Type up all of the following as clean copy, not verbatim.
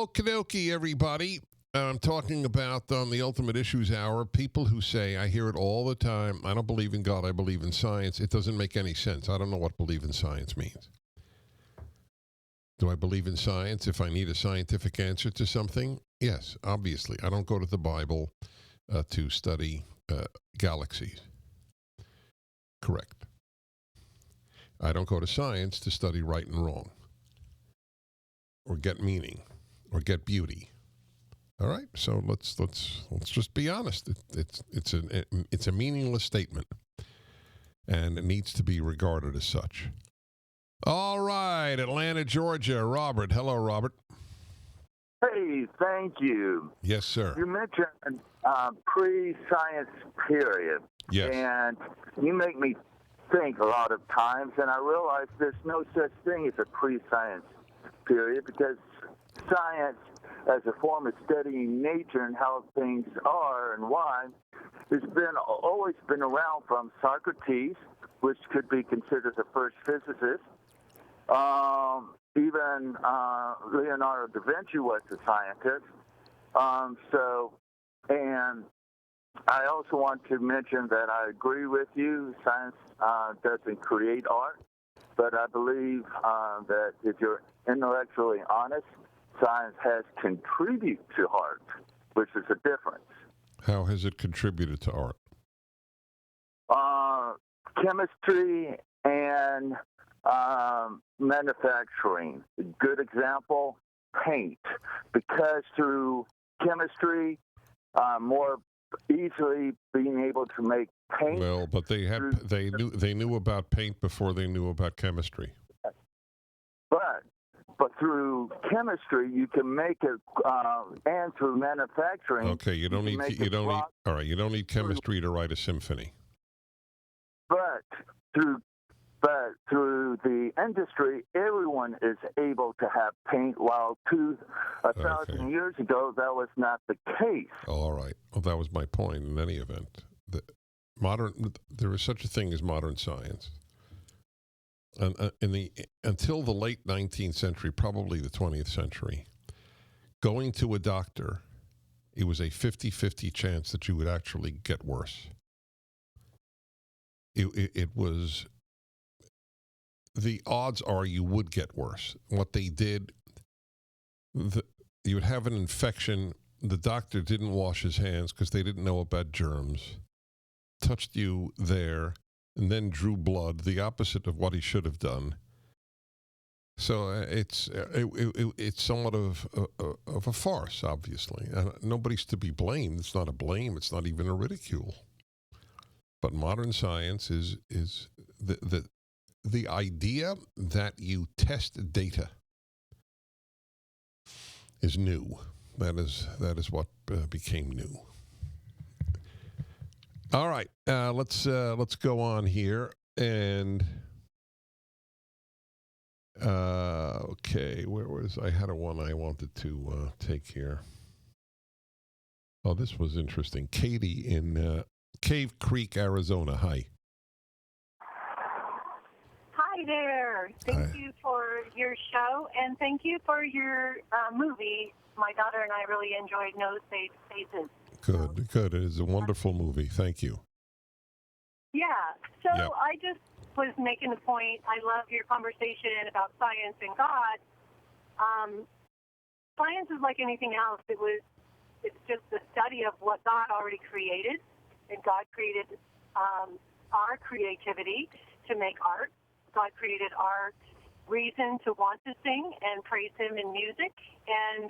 Okie dokie, everybody. I'm talking about on the Ultimate Issues Hour, people who say, I hear it all the time, I don't believe in God, I believe in science. It doesn't make any sense. I don't know what believe in science means. Do I believe in science if I need a scientific answer to something? Yes, obviously. I don't go to the Bible to study galaxies. Correct. I don't go to science to study right and wrong, or get meaning, or get beauty. All right, so let's just be honest. It's a meaningless statement, and it needs to be regarded as such. All right, Atlanta, Georgia. Robert. Hello, Robert. Hey, thank you. Yes, sir. You mentioned pre-science period. Yes. And you make me think a lot of times, and I realize there's no such thing as a pre-science period, because science, as a form of studying nature and how things are and why, has always been around from Socrates, which could be considered the first physicist. Even Leonardo da Vinci was a scientist. And I also want to mention that I agree with you. Science doesn't create art, but I believe that if you're intellectually honest, science has contributed to art, which is a difference. How has it contributed to art? Chemistry and manufacturing. A good example, paint. Because through chemistry, more easily being able to make paint. Well, but they knew about paint before they knew about chemistry. But through chemistry, you can make it, and through manufacturing. Okay, you don't need chemistry to write a symphony. But through the industry, everyone is able to have paint, while 1,000 years ago, that was not the case. All right. Well, that was my point in any event. There is such a thing as modern science. Until the late 19th century, probably the 20th century, going to a doctor, it was a 50-50 chance that you would actually get worse. It was, the odds are you would get worse. What they did, you would have an infection. The doctor didn't wash his hands because they didn't know about germs, touched you there, and then drew blood, the opposite of what he should have done. So it's somewhat of a farce, obviously. Nobody's to be blamed. It's not a blame. It's not even a ridicule. But modern science is the idea that you test data is new. That is what became new. All right, let's go on here, and okay, where was I? Had one I wanted to take here. Oh, this was interesting. Katie in Cave Creek, Arizona. Hi. Hi there. Thank you for your show, and thank you for your movie. My daughter and I really enjoyed No Safe Spaces. Good. It is a wonderful movie. Thank you. Yeah. So yep. I just was making a point. I love your conversation about science and God. Science is like anything else. It's just the study of what God already created, and God created our creativity to make art. God created our reason to want to sing and praise Him in music, and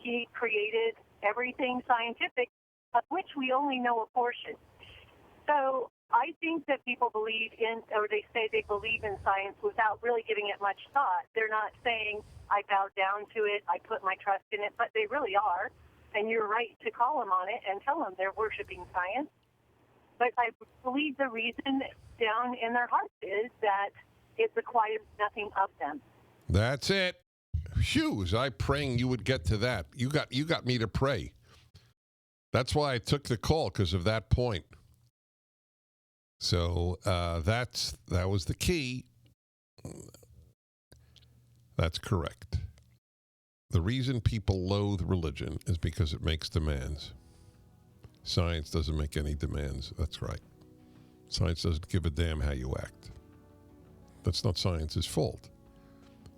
He created everything scientific, of which we only know a portion. So I think that people believe in, or they say they believe in science without really giving it much thought. They're not saying, I bow down to it, I put my trust in it, but they really are. And you're right to call them on it and tell them they're worshiping science. But I believe the reason down in their hearts is that it requires nothing of them. That's it. Phew, was I praying you would get to that. You got me to pray. That's why I took the call, because of that point. So that was the key. That's correct. The reason people loathe religion is because it makes demands. Science doesn't make any demands. That's right. Science doesn't give a damn how you act. That's not science's fault.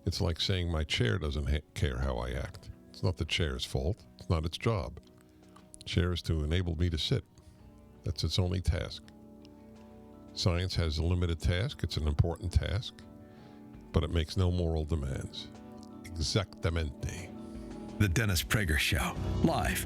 It's like saying my chair doesn't care how I act. It's not the chair's fault. It's not its job. Chair is to enable me to sit. That's its only task. Science has a limited task. It's an important task, but it makes no moral demands. Exactamente. The Dennis Prager Show, live